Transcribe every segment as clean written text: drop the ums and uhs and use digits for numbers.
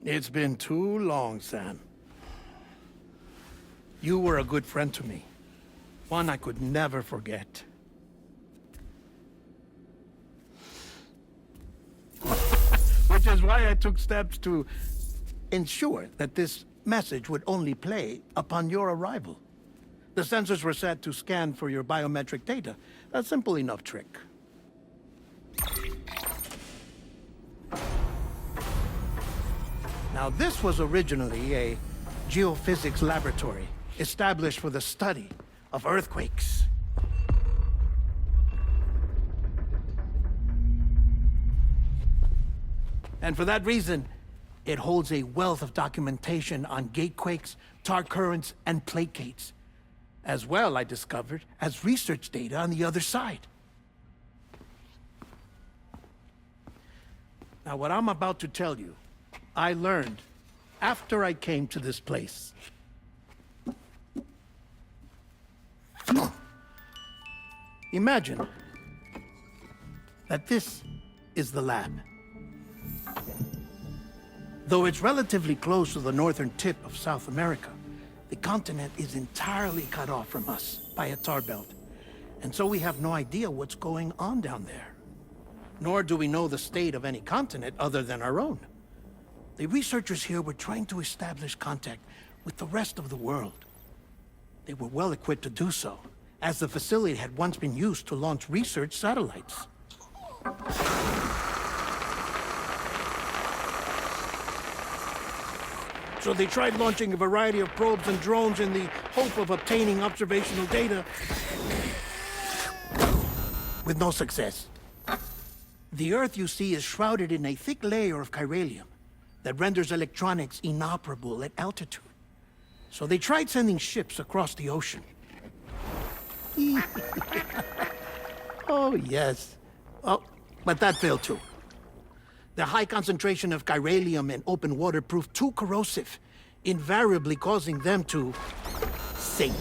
It's been too long, Sam. You were a good friend to me. One I could never forget. Which is why I took steps to ensure that this message would only play upon your arrival. The sensors were set to scan for your biometric data. A simple enough trick. Now, this was originally a geophysics laboratory established for the study of earthquakes. And for that reason, it holds a wealth of documentation on gatequakes, tar currents, and plate gates. As well, I discovered, as research data on the other side. Now, what I'm about to tell you, I learned after I came to this place. Imagine that this is the lab. Though it's relatively close to the northern tip of South America, the continent is entirely cut off from us by a tar belt. And so we have no idea what's going on down there. Nor do we know the state of any continent other than our own. The researchers here were trying to establish contact with the rest of the world. They were well equipped to do so, as the facility had once been used to launch research satellites. So they tried launching a variety of probes and drones in the hope of obtaining observational data, with no success. The Earth, you see, is shrouded in a thick layer of chiralium that renders electronics inoperable at altitude. So they tried sending ships across the ocean. Oh, yes. Oh, but that failed too. The high concentration of chiralium in open water proved too corrosive, invariably causing them to sink.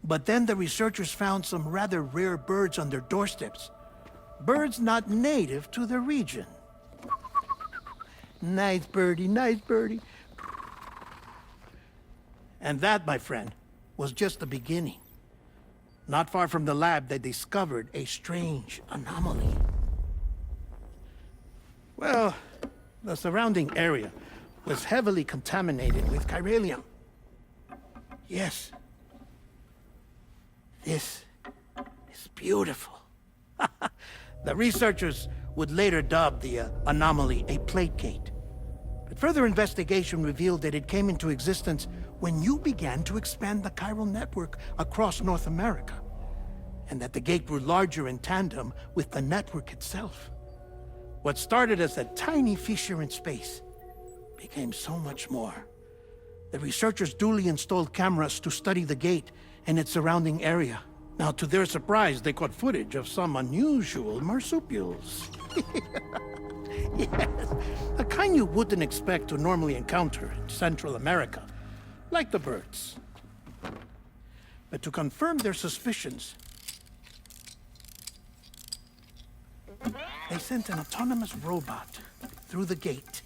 But then the researchers found some rather rare birds on their doorsteps. Birds not native to the region. Nice birdie, nice birdie. And that, my friend, was just the beginning. Not far from the lab, they discovered a strange anomaly. Well, the surrounding area was heavily contaminated with chiralium. Yes. This is beautiful. The researchers would later dub the anomaly a plate gate. But further investigation revealed that it came into existence when you began to expand the chiral network across North America, and that the gate grew larger in tandem with the network itself. What started as a tiny fissure in space became so much more. The researchers duly installed cameras to study the gate and its surrounding area. Now, to their surprise, they caught footage of some unusual marsupials. Yes, a kind you wouldn't expect to normally encounter in Central America, like the birds. But to confirm their suspicions, they sent an autonomous robot through the gate.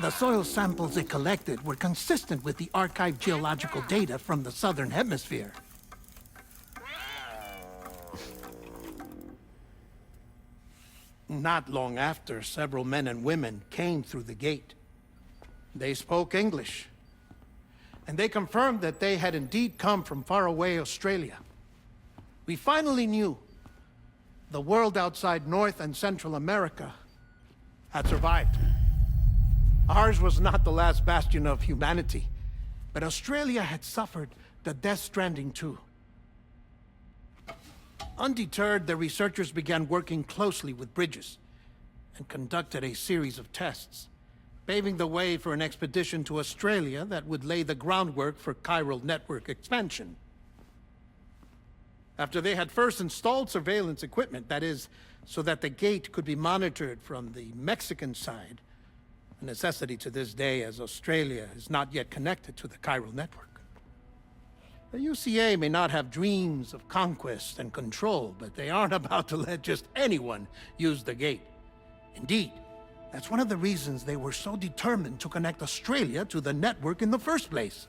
The soil samples it collected were consistent with the archived geological data from the southern hemisphere. Not long after, several men and women came through the gate. They spoke English, and they confirmed that they had indeed come from faraway Australia. We finally knew the world outside North and Central America had survived. Ours was not the last bastion of humanity, but Australia had suffered the death stranding too. Undeterred, the researchers began working closely with Bridges and conducted a series of tests, paving the way for an expedition to Australia that would lay the groundwork for chiral network expansion. After they had first installed surveillance equipment, that is, so that the gate could be monitored from the Mexican side, a necessity to this day as Australia is not yet connected to the chiral network. The UCA may not have dreams of conquest and control, but they aren't about to let just anyone use the gate. Indeed, that's one of the reasons they were so determined to connect Australia to the network in the first place.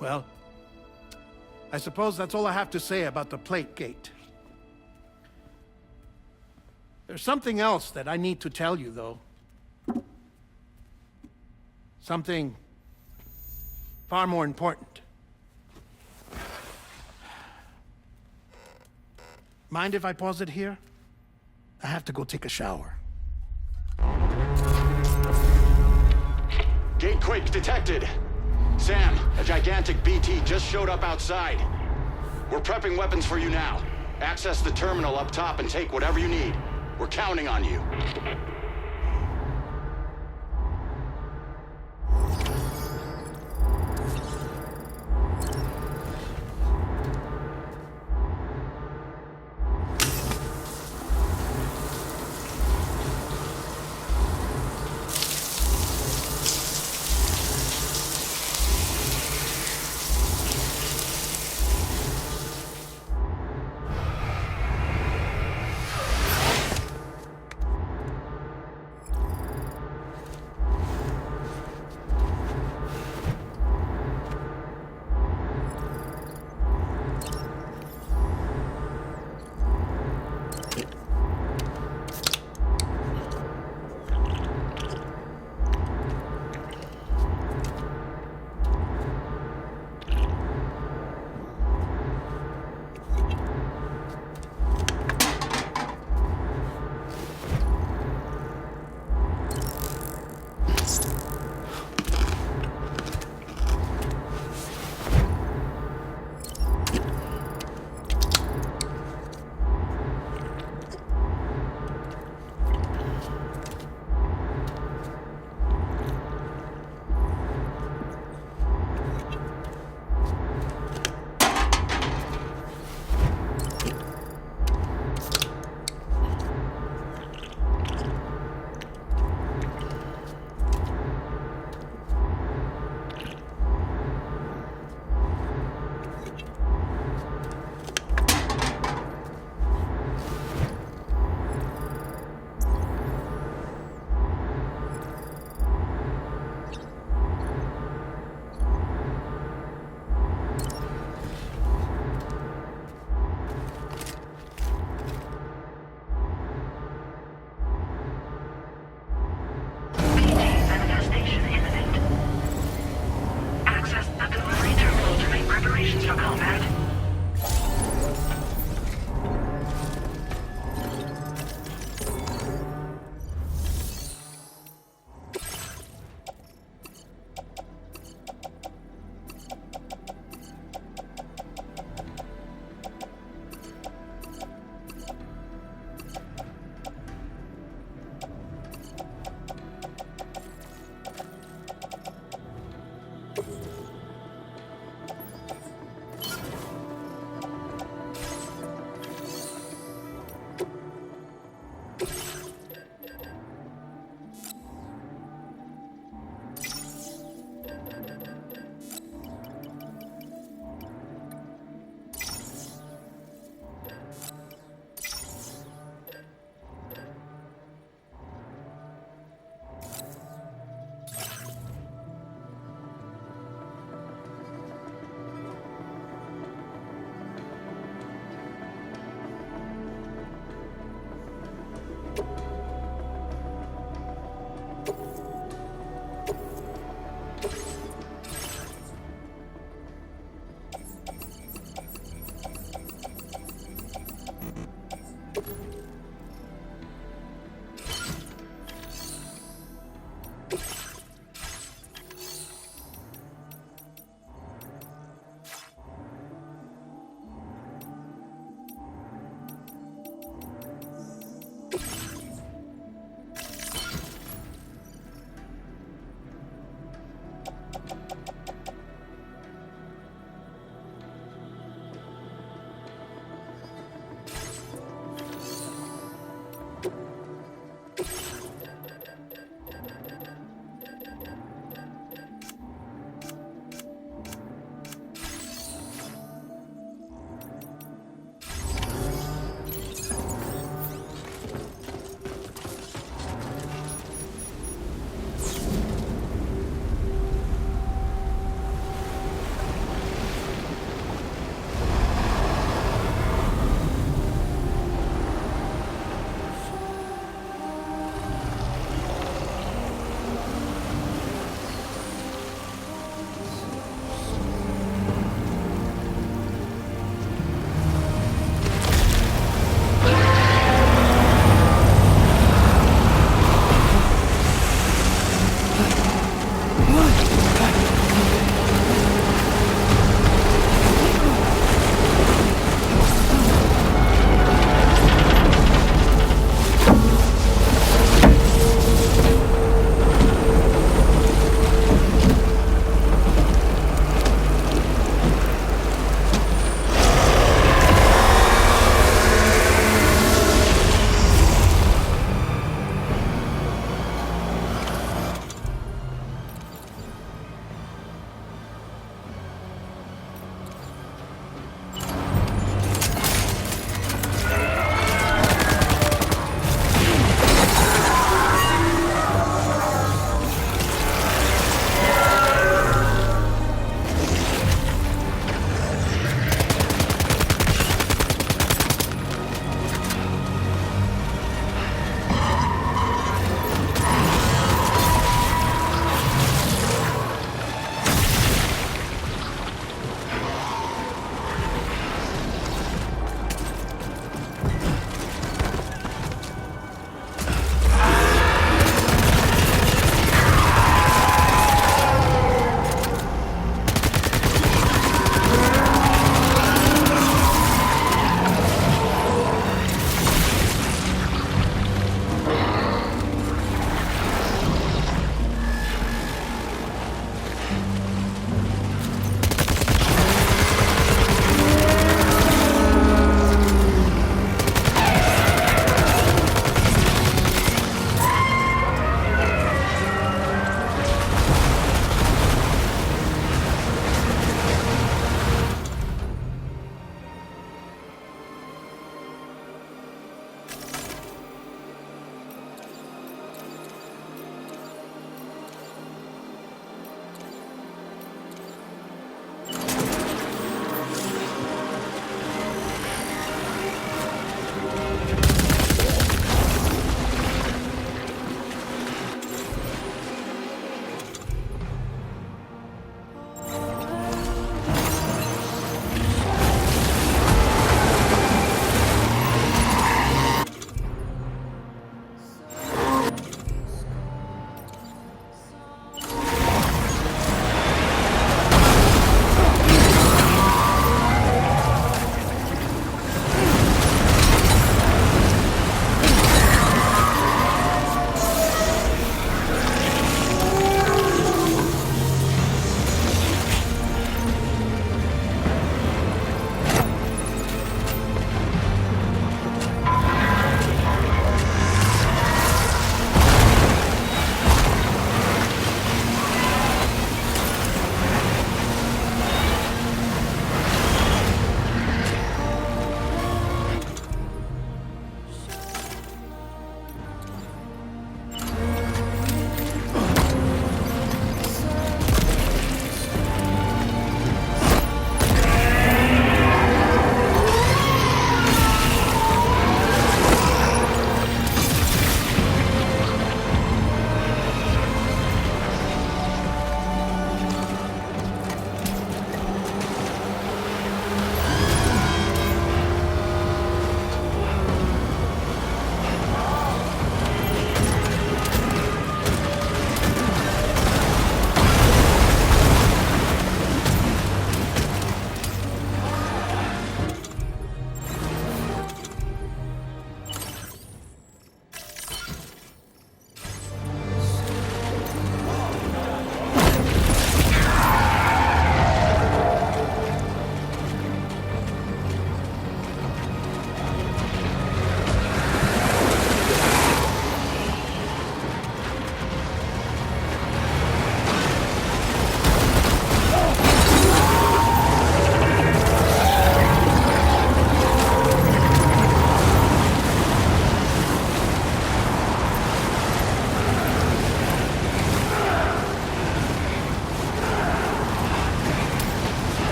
Well, I suppose that's all I have to say about the Plate Gate. There's something else that I need to tell you, though. Something far more important. Mind if I pause it here? I have to go take a shower. Gate quake detected. Sam, a gigantic BT just showed up outside. We're prepping weapons for you now. Access the terminal up top and take whatever you need. We're counting on you.